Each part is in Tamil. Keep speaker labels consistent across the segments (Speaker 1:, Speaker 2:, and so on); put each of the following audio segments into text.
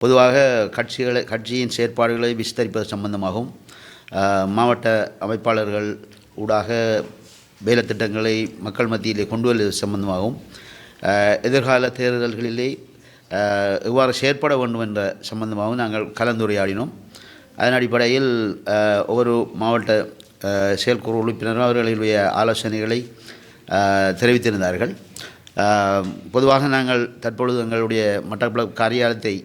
Speaker 1: பொதுவாக கட்சியின் செயற்பாடுகளை விஸ்தரிப்பது சம்பந்தமாகவும் மாவட்ட அமைப்பாளர்கள் ஊடாக வேலைத்திட்டங்களை மக்கள் மத்தியிலே கொண்டு வருவது சம்பந்தமாகவும் எதிர்கால தேர்தல்களிலே எவ்வாறு செயற்பட வேண்டும் என்ற சம்பந்தமாகவும் நாங்கள் கலந்துரையாடினோம். அதன் அடிப்படையில் ஒவ்வொரு மாவட்ட செயற்குழு உறுப்பினரும் அவர்களுடைய ஆலோசனைகளை தெரிவித்திருந்தார்கள். பொதுவாக நாங்கள் தற்பொழுது எங்களுடைய மட்டக்களப்பு காரியாலயத்தை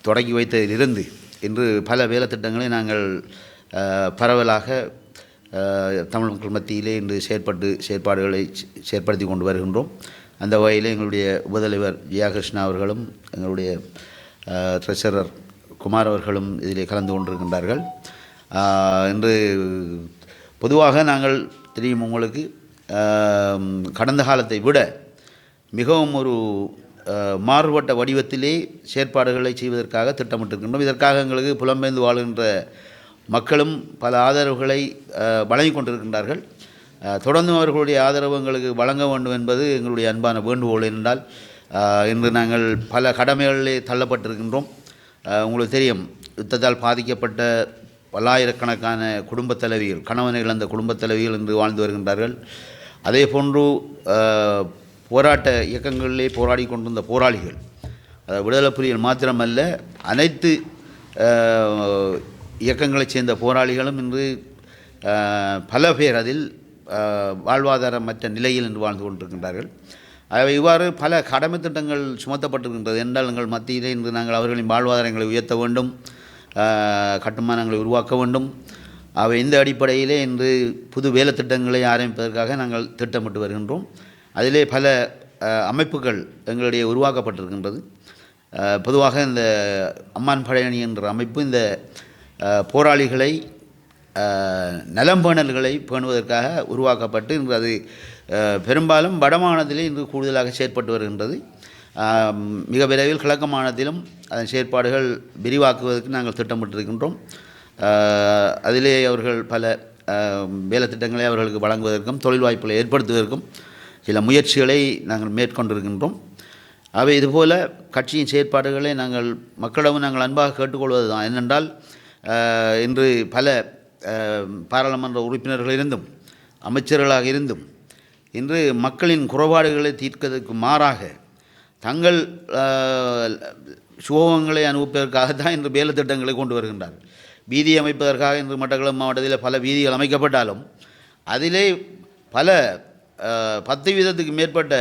Speaker 1: தொடங்கி வைத்ததிலிருந்து இன்று பல வேலைத்திட்டங்களை நாங்கள் பரவலாக தமிழ் மக்கள் மத்தியிலே இன்று செயற்பாடுகளை செயற்படுத்தி கொண்டு வருகின்றோம். அந்த வகையில் எங்களுடைய உபதலைவர் ஜெயகிருஷ்ணா அவர்களும் எங்களுடைய ட்ரெஷரர் குமார் அவர்களும் இதிலே கலந்து கொண்டிருக்கின்றார்கள். இன்று பொதுவாக நாங்கள் தெரியும் உங்களுக்கு கடந்த காலத்தை விட மிகவும் ஒரு மாறுபட்ட வடிவத்திலே செயற்பாடுகளை செய்வதற்காக திட்டமிட்டிருக்கின்றோம். இதற்காக எங்களுக்கு புலம்பெயர்ந்து வாழ்கின்ற மக்களும் பல ஆதரவுகளை வழங்கி கொண்டிருக்கின்றார்கள். தொடர்ந்து அவர்களுடைய ஆதரவு எங்களுக்கு வழங்க வேண்டும் என்பது எங்களுடைய அன்பான வேண்டுகோள். என்றால் இன்று நாங்கள் பல கடமைகளிலே தள்ளப்பட்டிருக்கின்றோம். உங்களுக்கு தெரியும், யுத்தத்தால் பாதிக்கப்பட்ட பல்லாயிரக்கணக்கான குடும்பத் தலைவிகள், கணவனை இழந்த குடும்பத் தலைவிகள் இன்று வாழ்ந்து வருகின்றார்கள். அதே போன்று போராட்ட இயக்கங்களிலே போராடி கொண்டிருந்த போராளிகள், விடுதலை புலிகள் மாத்திரமல்ல, அனைத்து இயக்கங்களைச் சேர்ந்த போராளிகளும் இன்று பல பேர் அதில் வாழ்வாதாரமற்ற நிலையில் இன்று வாழ்ந்து கொண்டிருக்கின்றார்கள். ஆகவே இவ்வாறு பல கடமை திட்டங்கள் சுமத்தப்பட்டிருக்கின்றது. என்றால் எங்கள் மத்தியிலே இன்று நாங்கள் அவர்களின் வாழ்வாதாரங்களை உயர்த்த வேண்டும், கட்டுமானங்களை உருவாக்க வேண்டும். அவை இந்த அடிப்படையிலே இன்று புது வேலை திட்டங்களை ஆரம்பிப்பதற்காக நாங்கள் திட்டமிட்டு வருகின்றோம். அதிலே பல அமைப்புகள் எங்களுடைய உருவாக்கப்பட்டிருக்கின்றது. பொதுவாக இந்த அம்மான் படையணி என்ற அமைப்பு இந்த போராளிகளை நலம்பேணல்களை பேணுவதற்காக உருவாக்கப்பட்டு இன்று அது பெரும்பாலும் வடமாநிலத்திலே இன்று கூடுதலாக செயற்பட்டு வருகின்றது. மிக விரைவில் கிழக்கு மாநிலத்திலும் அதன் செயற்பாடுகள் விரிவாக்குவதற்கு நாங்கள் திட்டமிட்டிருக்கின்றோம். அதிலே அவர்கள் பல வேலை திட்டங்களை அவர்களுக்கு வழங்குவதற்கும் தொழில் வாய்ப்புகளை ஏற்படுத்துவதற்கும் சில முயற்சிகளை நாங்கள் மேற்கொண்டிருக்கின்றோம். அவை இதுபோல கட்சியின் செயற்பாடுகளை நாங்கள் மக்களிடம் நாங்கள் அன்பாக கேட்டுக்கொள்வது தான். என்னென்றால் இன்று பல பாராளுமன்ற உறுப்பினர்கள் இருந்தும் அமைச்சர்களாக இருந்தும் இன்று மக்களின் குறைபாடுகளை தீர்ப்பதற்கு மாறாக தங்கள் சுகங்களை அனுபவிப்பதற்காகத்தான் இன்று வேலை திட்டங்களை கொண்டு வருகின்றார்கள். வீதி அமைப்பதற்காக இன்று மட்டக்களப்பு மாவட்டத்தில் பல வீதிகள் அமைக்கப்பட்டாலும் அதிலே பல 10% மேற்பட்ட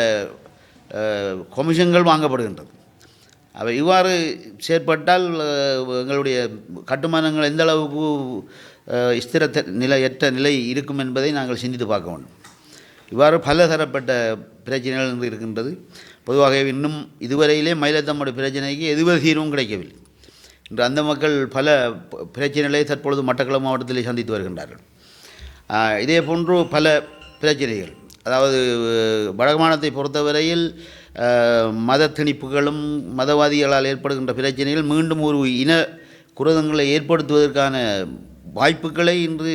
Speaker 1: கொமிஷன்கள் வாங்கப்படுகின்றது. அவை இவ்வாறு செயற்பட்டால் எங்களுடைய கட்டுமானங்கள் எந்த அளவுக்கு நிலையற்ற நிலை இருக்கும் என்பதை நாங்கள் சிந்தித்து பார்க்க வேண்டும். இவ்வாறு பல தரப்பட்ட பிரச்சனைகள் இருக்கின்றது. பொதுவாக இன்னும் இதுவரையிலே மயிலத்தம்முடைய பிரச்சனைக்கு எதுவரை தீர்வும் கிடைக்கவில்லை. இன்று அந்த மக்கள் பல பிரச்சனைகளை தற்பொழுது மட்டக்களப்பு மாவட்டத்திலே சந்தித்து வருகின்றார்கள். இதே போன்று பல பிரச்சனைகள், அதாவது வடமாநிலத்தை பொறுத்தவரையில் மத திணிப்புகளும் மதவாதிகளால் ஏற்படுகின்ற பிரச்சனைகள் மீண்டும் ஒரு இன குரோதங்களை ஏற்படுத்துவதற்கான வாய்ப்புகளை இன்று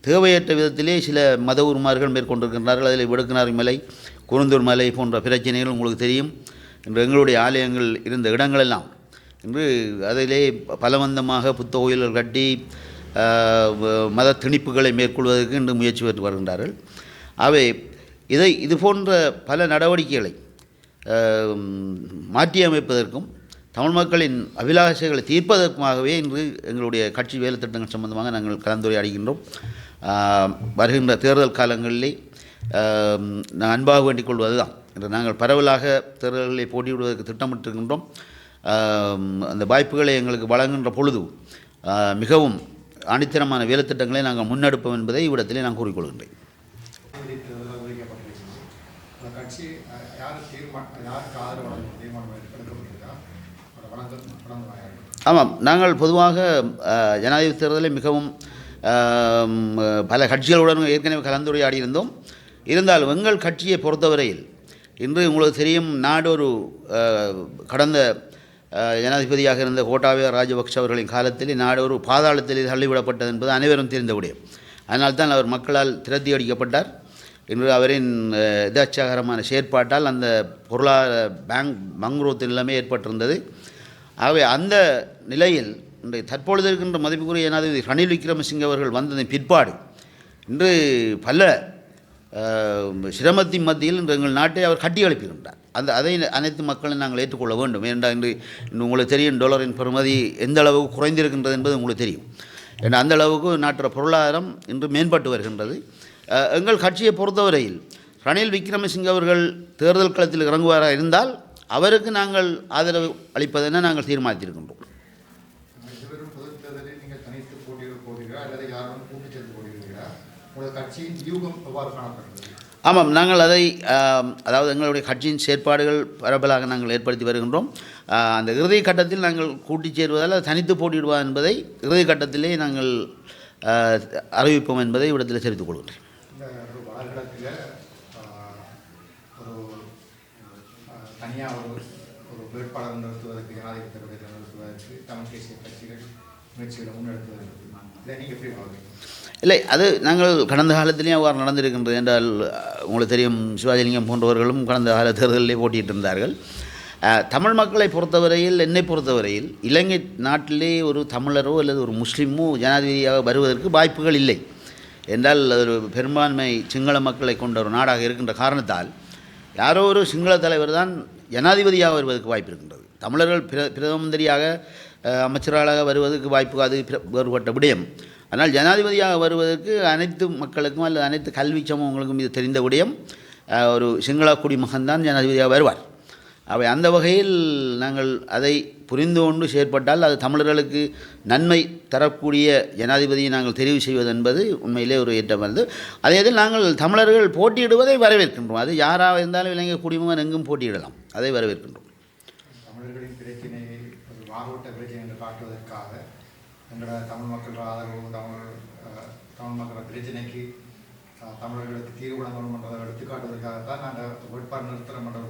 Speaker 1: தேவையற்ற விதத்திலே சில மத உருமார்கள் மேற்கொண்டிருக்கின்றார்கள். அதில் விடுக்கனார் மலை, குருந்தூர் மலை போன்ற பிரச்சனைகள் உங்களுக்கு தெரியும். இன்று எங்களுடைய ஆலயங்கள் இருந்த இடங்களெல்லாம் இன்று அதிலே பலவந்தமாக புத்த கோயில்கள் கட்டி மத திணிப்புகளை மேற்கொள்வதற்கு இன்று முயற்சி பெற்று வருகின்றார்கள். அவை இது போன்ற பல நடவடிக்கைகளை மாற்றியமைப்பதற்கும் தமிழ் மக்களின் அபிலாஷைகளை தீர்ப்பதற்குமாகவே இன்று எங்களுடைய கட்சி வேலை திட்டங்கள் சம்பந்தமாக நாங்கள் கலந்துரையாடுகின்றோம். வருகின்ற தேர்தல் காலங்களிலே நான் அன்பாக வேண்டிக் கொள்வது தான். இன்று நாங்கள் பரவலாக தேர்தல்களை போட்டியிடுவதற்கு திட்டமிட்டிருக்கின்றோம். அந்த வாய்ப்புகளை எங்களுக்கு வழங்குகின்ற பொழுது மிகவும் அடித்தரமான வேலை திட்டங்களை நாங்கள் முன்னெடுப்போம் என்பதை இவ்விடத்திலே நான் கூறிக்கொள்கின்றேன். ஆமாம், நாங்கள் பொதுவாக ஜனாதிபதி தேர்தலில் மிகவும் பல கட்சிகளுடன் ஏற்கனவே கலந்துரையாடி இருந்தோம். இருந்தாலும் எங்கள் கட்சியை பொறுத்தவரையில் இன்று உங்களுக்கு தெரியும், நாடொரு கடந்த ஜனாதிபதியாக இருந்த கோட்டாபய ராஜபக்ஷ அவர்களின் காலத்தில் நாடொரு பாதாளத்தில் தள்ளிவிடப்பட்டது என்பது அனைவரும் தெரிந்த விடயம். அதனால்தான் அவர் மக்களால் திரட்டி அடிக்கப்பட்டார். இன்று அவரின் எதாச்சாகரமான செயற்பாட்டால் அந்த பொருளாதார பேங்க்ரோத் நிலைமை ஏற்பட்டிருந்தது. ஆகவே அந்த நிலையில் இன்றைய தற்பொழுது இருக்கின்ற மதிப்புக்குரிய ஜனாதிபதி ரணில் விக்ரமசிங்கே அவர்கள் வந்ததன் பிற்பாடு இன்று பல சிரமத்தின் மத்தியில் இன்று எங்கள் நாட்டை அவர் கட்டி எழுப்புகின்றார். அதை அனைத்து மக்களும் நாங்கள் ஏற்றுக்கொள்ள வேண்டும். ஏனென்றால் இன்று உங்களுக்கு தெரியும் டாலரின் பெறுமதி எந்த அளவுக்கு குறைந்திருக்கின்றது என்பது உங்களுக்கு தெரியும். ஏன்னா அந்த அளவுக்கு நாட்டின் பொருளாதாரம் இன்று மேம்பட்டு வருகின்றது. எங்கள் கட்சியை பொறுத்தவரையில் ரணில் விக்ரமசிங்கே அவர்கள் தேர்தல் களத்தில் இறங்குவாராக இருந்தால் அவருக்கு நாங்கள் ஆதரவு அளிப்பதென நாங்கள் தீர்மானித்திருக்கின்றோம். ஆமாம், நாங்கள் அதை அதாவது எங்களுடைய கட்சியின் செயற்பாடுகள் பரவலாக நாங்கள் ஏற்படுத்தி வருகின்றோம். அந்த இறுதி கட்டத்தில் நாங்கள் கூட்டிச் சேருவதால் தனித்து போட்டியிடுவா என்பதை இறுதி கட்டத்திலே நாங்கள் அறிவிப்போம் என்பதை இவ்விடத்தில் தெரிவித்துக் கொள்கின்றேன்.
Speaker 2: ஒரு வேட்பாளர் நிறுத்துவதற்கு ஜனாதிபதி நிறுத்துவதற்கு தமிழ் தேசிய கட்சிகள் முயற்சிகளை முன்னெடுத்து இதை நீங்கள் எப்படி பார்க்குறீங்க?
Speaker 1: இல்லை, அது நாங்கள் கடந்த காலத்திலேயும் அவ்வாறு நடந்திருக்கின்றது. என்றால் உங்களுக்கு தெரியும், சிவாஜிலிங்கம் போன்றவர்களும் கடந்த கால தேர்தலிலே போட்டியிட்டு இருந்தார்கள். தமிழ் மக்களை பொறுத்தவரையில், என்னை பொறுத்தவரையில் இலங்கை நாட்டிலே ஒரு தமிழரோ அல்லது ஒரு முஸ்லீமோ ஜனாதிபதியாக வருவதற்கு வாய்ப்புகள் இல்லை. என்றால் ஒரு பெரும்பான்மை சிங்கள மக்களை கொண்ட ஒரு நாடாக இருக்கின்ற காரணத்தால் யாரோ ஒரு சிங்கள தலைவர் தான் ஜனாதிபதியாக வருவதற்கு வாய்ப்பு இருக்கின்றது. தமிழர்கள் பிரதம மந்திரியாக அமைச்சர்களாக வருவதற்கு வாய்ப்பு அது வேறுபட்ட விடயம். ஆனால் ஜனாதிபதியாக வருவதற்கு அனைத்து மக்களுக்கும் அல்லது அனைத்து கல்வி சமூகங்களுக்கும் இது தெரிந்த விடயம். ஒரு சிங்கள குடிமகன்தான் ஜனாதிபதியாக வருவார். அவை அந்த வகையில் நாங்கள் அதை புரிந்து கொண்டு செயற்பட்டால் அது தமிழர்களுக்கு நன்மை தரக்கூடிய ஜனாதிபதியை நாங்கள் தெரிவு செய்வது என்பது உண்மையிலே ஒரு ஏற்றமானது. அதே இதில் நாங்கள் தமிழர்கள் போட்டியிடுவதை வரவேற்கின்றோம். அது யாராக இருந்தாலும் இலங்கை குடிமகன் எங்கும் போட்டியிடலாம், அதை வரவேற்கின்றோம்.
Speaker 2: தமிழர்களின் பிரச்சனையை ஒரு மாவட்ட பிரச்சனை என்று காட்டுவதற்காக எங்களோட தமிழ் மக்கள் ஆதரவு, தமிழ் மக்கள் பிரச்சனைக்கு தமிழர்களுக்கு தீர்வு வழங்கணும் என்றதை எடுத்துக்காட்டுவதற்காகத்தான் நாங்கள் வேட்பாளர் நிறுத்தம் என்ற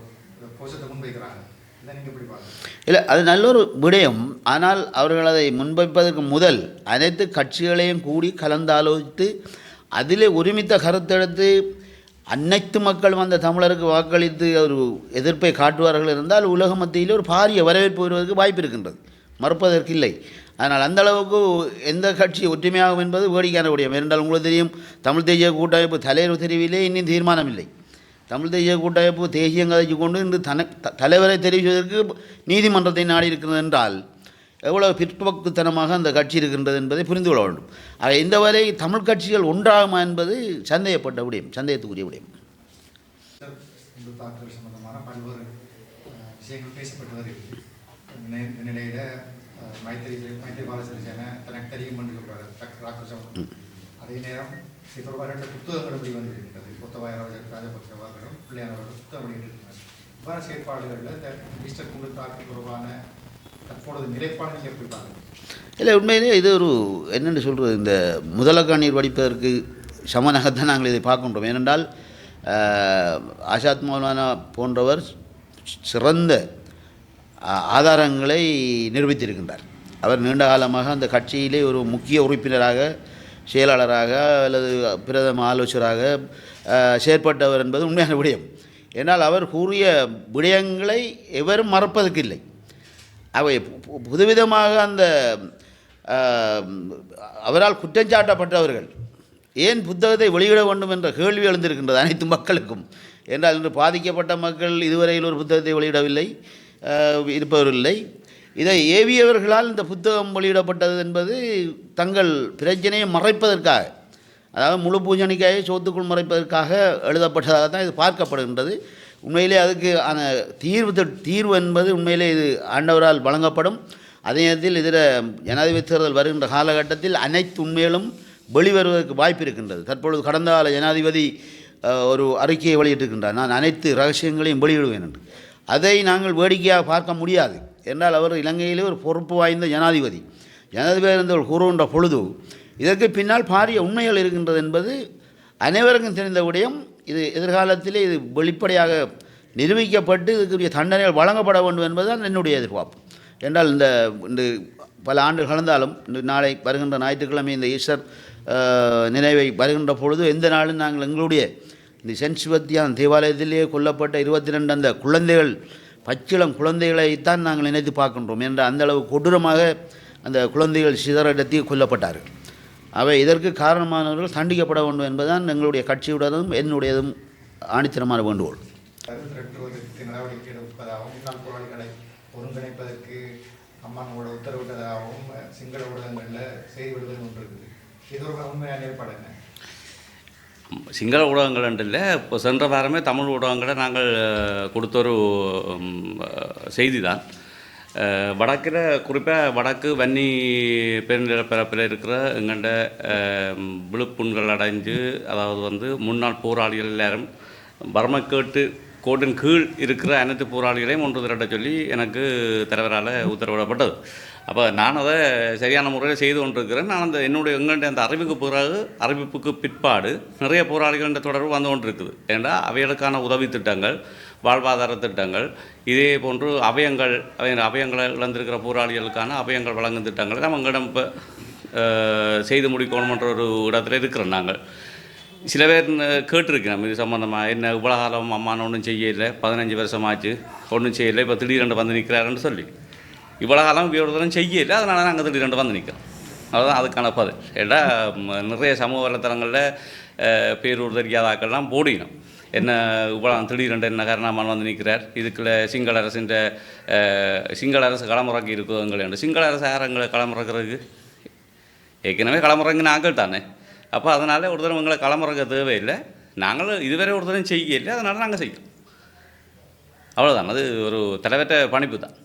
Speaker 2: கோஷத்தை முன்வைக்கிறாங்க. இதை நீங்கள் எப்படி பார்க்குறீங்க?
Speaker 1: இல்லை, அது நல்ல ஒரு விடயம். ஆனால் அவர்கள் அதை முன்வைப்பதற்கு முதல் அனைத்து கட்சிகளையும் கூடி கலந்தாலோசித்து அதிலே ஒருமித்த கருத்தெடுத்து அனைத்து மக்களும் அந்த தமிழருக்கு வாக்களித்து ஒரு எதிர்ப்பை காட்டுவார்கள் இருந்தால் உலக மத்தியில் ஒரு பாரிய வரவேற்பு வருவதற்கு வாய்ப்பு இருக்கின்றது, மறுப்பதற்கு இல்லை. அதனால் அந்தளவுக்கு எந்த கட்சி ஒற்றுமையாகும் என்பது வேடிக்கையான விடயம். ஏனென்றால் உங்களுக்கு தெரியும், தமிழ் தேசிய கூட்டமைப்பு தலைவர் தெரிவிலே இன்னும் தீர்மானம் இல்லை. தமிழ் தேசிய கூட்டமைப்பு தேசியம் கதைச்சு கொண்டு இன்று தலைவரை தெரிவிப்பதற்கு நீதிமன்றத்தை நாடி இருக்கிறது என்றால் எவ்வளவு பிற்போக்குத்தனமாக அந்த கட்சி இருக்கின்றது என்பதை புரிந்து கொள்ள வேண்டும். ஆக இந்த வரை தமிழ் கட்சிகள் ஒன்றாகுமா என்பது சந்தேகப்பட்ட விடயம், சந்தேகத்துக்குரிய விடயம்.
Speaker 2: இந்து தாக்குதல் சம்பந்தமான பல்வேறு விஷயங்கள் பேசப்பட்டு வருகிறது. இந்த நிலையில் மைத்திரிபால சிறிசேன தனக்கு தெரியும் என்று ராக்கசம். அதே நேரம் இது தொடர்பாக 2 புத்தகங்கள் வெளிவந்திருக்கின்றது. கொத்தபாய ராஜபக்ச அவர்களும் பிள்ளையார் அவர்கள் புத்தகம் வெளியிட்டிருக்கிறார். இவ்வாறு செயற்பாடுகளில் இந்த மிஸ்டர் குண்டு தாக்குதல் தொடர்பான தற்போது நிலைப்பாடு நீங்கள் எப்படி பார்க்குறீங்க?
Speaker 1: இல்லை, உண்மையிலே இது ஒரு என்னென்னு சொல்கிறது, இந்த முதலக்கண்ணீர் வடிப்பதற்கு சமனாகத்தான் நாங்கள் இதை பார்க்கின்றோம். ஏனென்றால் ஆசாத் மௌலானா போன்றவர் சிறந்த ஆதாரங்களை நிரூபித்திருக்கின்றார். அவர் நீண்ட காலமாக அந்த கட்சியிலே ஒரு முக்கிய உறுப்பினராக, செயலாளராக அல்லது பிரதம ஆலோசகராக செயற்பட்டவர் என்பது உண்மையான விடயம். ஏன்னால் அவர் கூறிய விடயங்களை எவரும் மறப்பதற்கு இல்லை. அவை புதுவிதமாக அந்த அவரால் குற்றஞ்சாட்டப்பட்டவர்கள் ஏன் புத்தகத்தை வெளியிட வேண்டும் என்ற கேள்வி எழுந்திருக்கின்றது அனைத்து மக்களுக்கும். என்றால் இன்று பாதிக்கப்பட்ட மக்கள் இதுவரையில் ஒரு புத்தகத்தை வெளியிடவில்லை, இருப்பவரில்லை. இதை ஏவியவர்களால் இந்த புத்தகம் வெளியிடப்பட்டது என்பது தங்கள் பிரச்சனையை மறைப்பதற்காக, அதாவது முழு பூஜணிக்காயை சோத்துக்குள் மறைப்பதற்காக எழுதப்பட்டதாகத்தான் இது பார்க்கப்படுகின்றது. உண்மையிலே அதுக்கு அந்த தீர்வு என்பது உண்மையிலே இது ஆண்டவரால் வழங்கப்படும். அதே நேரத்தில் இதில் ஜனாதிபதி தேர்தல் வருகின்ற காலகட்டத்தில் அனைத்து உண்மைகளும் வெளிவருவதற்கு வாய்ப்பு இருக்கின்றது. தற்பொழுது கடந்த கால ஜனாதிபதி ஒரு அறிக்கையை வெளியிட்டிருக்கின்றார், நான் அனைத்து ரகசியங்களையும் வெளியிடுவேன் என்று. அதை நாங்கள் வேடிக்கையாக பார்க்க முடியாது. என்றால் அவர் இலங்கையிலே ஒரு பொறுப்பு வாய்ந்த ஜனாதிபதி இருந்தவர் கூறுகின்ற பொழுது இதற்கு பின்னால் பாரிய உண்மைகள் இருக்கின்றது என்பது அனைவருக்கும் தெரிந்த விடயம். இது எதிர்காலத்திலே இது வெளிப்படையாக நிரூபிக்கப்பட்டு இதுக்குரிய தண்டனைகள் வழங்கப்பட வேண்டும் என்பதுதான் என்னுடைய எதிர்பார்ப்பு. என்றால் இந்த பல ஆண்டுகள் கலந்தாலும் நாளை வருகின்ற ஞாயிற்றுக்கிழமை இந்த ஈஸ்டர் நினைவை வருகின்ற பொழுது எந்த நாளும் நாங்கள் எங்களுடைய இந்த சென்ட் செபஸ்தியான் தேவாலயத்திலேயே கொல்லப்பட்ட 22 அந்த குழந்தைகள் பச்சிளம் குழந்தைகளைத்தான் நாங்கள் நினைத்து பார்க்கின்றோம் என்ற அந்த அளவு கொடூரமாக அந்த குழந்தைகள் சிதறடத்தி கொல்லப்பட்டார்கள். அவை இதற்கு காரணமானவர்கள் தண்டிக்கப்பட வேண்டும் என்பதுதான் எங்களுடைய கட்சியுடனும் என்னுடையதும் ஆணித்தரமான வேண்டுகோள்.
Speaker 2: திரட்டுவதற்கு நடவடிக்கை எடுப்பதாகவும் முன்னாள் போராளிகளை ஒருங்கிணைப்பதற்கு அம்மானோட உத்தரவிட்டதாகவும் சிங்கள ஊடகங்களில் செய்தி விடுவது ஒன்று இருக்குது. இது ஒரு உண்மையான ஏற்பாடு என்ன?
Speaker 3: சிங்கள ஊடகங்கள் இல்லை, இப்போ சென்ற வாரமே தமிழ் ஊடகங்களை நாங்கள் கொடுத்த ஒரு செய்தி தான். வடக்கில் குறிப்பாக வடக்கு வன்னி பெருநிலப்பரப்பில் இருக்கிற எங்கள்ட விழுப்புண்கள் அடைஞ்சு, அதாவது முன்னாள் போராளிகள் எல்லாரும் பர்மக்கேட்டு கோட்டின் கீழ் இருக்கிற அனைத்து போராளிகளையும் ஒன்று திரட்ட சொல்லி எனக்கு தலைவரால் உத்தரவிடப்பட்டது. அப்போ நான் அதை சரியான முறையில் செய்து கொண்டிருக்கிறேன். நான் எங்களுடைய அந்த அறிவிப்புக்கு பிற்பாடு நிறைய போராளிகளின் தொடர்பு வந்து கொண்டிருக்குது. ஏன்னா அவைகளுக்கான உதவி திட்டங்கள், வாழ்வாதார திட்டங்கள், இதே போன்று அவையங்களை இழந்திருக்கிற போராளிகளுக்கான அபயங்கள் வழங்கும் திட்டங்களை நம்ம எங்களிடம் இப்போ செய்து முடிக்கணுமன்ற ஒரு இடத்துல இருக்கிறோம். நாங்கள் சில பேர் கேட்டிருக்கிறோம் இது சம்மந்தமாக, என்ன இவ்வளோ காலம் அம்மானு ஒன்றும் செய்யலை, 15 வருஷமாச்சு ஒன்றும் செய்யலை, இப்போ திடீரெண்டு வந்து நிற்கிறாருன்னு சொல்லி. இவ்வளோ காலம் இவ்வளோ செய்யலை, அதனால நாங்கள் திடீரெண்டு வந்து நிற்கிறோம். அதுதான் அதுக்கான பதில். ஏன்னா நிறைய சமூக வலைத்தளங்களில் பேரூர் தெரியாதாக்கள்லாம் போடினோம். என்ன இவ்வளோ திடீரெண்டு என்ன காரணமாக வந்து நிற்கிறார், இதுக்குள்ள சிங்கள அரசு களமுறக்கி இருக்குதுங்கள் என்று. சிங்கள அரசு யாரங்களை களமுறக்கிறதுக்கு ஏற்கனவே களமுறங்கின ஆக்கள் தானே. அப்போ அதனால் ஒரு தடவை எங்களை களமுறக்க தேவையில்லை. நாங்களும் இதுவரை ஒரு தடவை செய்யலை, அதனால் நாங்கள் செய்கிறோம். அவ்வளோதான். அது ஒரு தலைவற்ற பணிப்பு தான்.